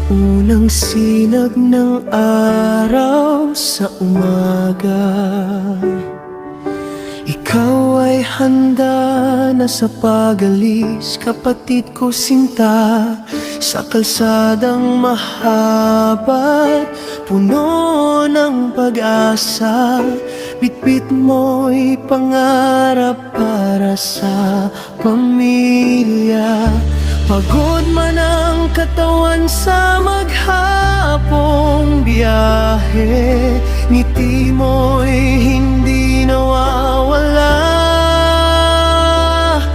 unang sinag ng araw sa umaga, ikaw ay handa na sa pag-alis, kapatid ko sinta, sa kalsadang mahaba't puno ng pag-asa. Bitbit mo'y pangarap para sa pamilya. Pagod man ang katawan sa maghapong biyahe, ngiti mo'y hindi nawawala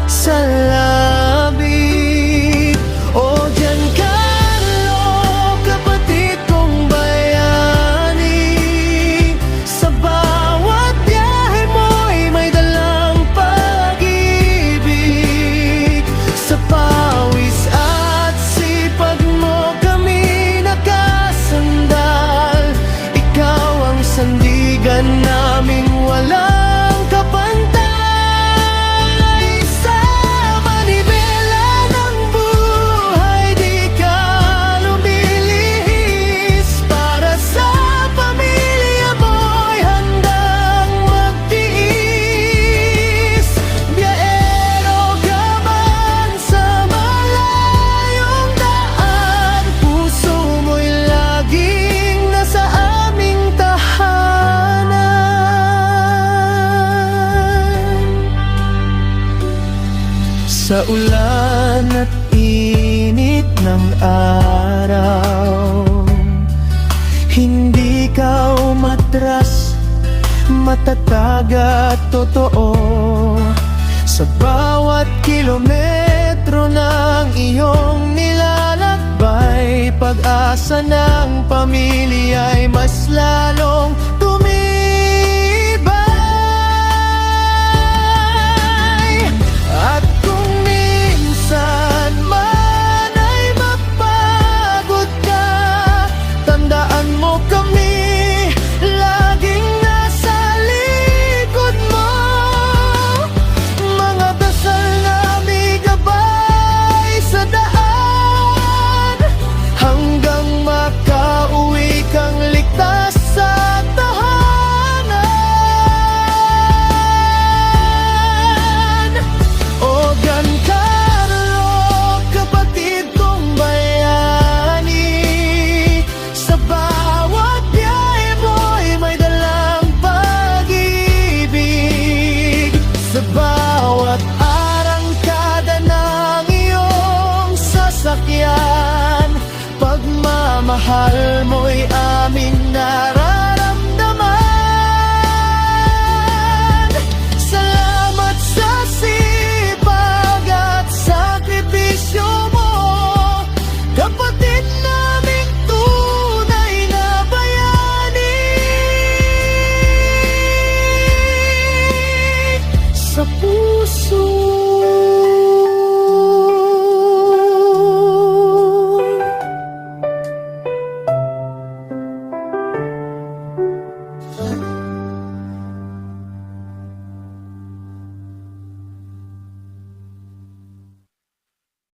sa labi. O diyan ka lo, kapatid kong bayani, sa bawat biyahe mo'y may dalang pag-ibig. Sa pawis at sipag mo kami nakasandal, ikaw ang sandigan naming walang kapantay. Sa manibela ng buhay di ka lumilihis, para sa pamilya mo'y handang magtiis. Biyahero ka man sa malayong daan, puso mo'y laging nasa aming tahanan. Sa ulan at init ng araw, hindi ka umatras, matatag at totoo. Sa bawat kilometro ng iyong nilalakbay, pag-asa ng pamilya'y mas lalong tumibay. At kung minsan man ay mapagod ka, tandaan mo kami laging nasa likod mo. Mga dasal namin gabay sa daan, hanggang makauwi kang ligtas sa tahanan. O Giancarlo, kapatid kong bayani, sa bawat biyahe mo'y may dalang pag-ibig. Sa bawat arangkada ng iyong sasakyan, pagmamahal mo'y aming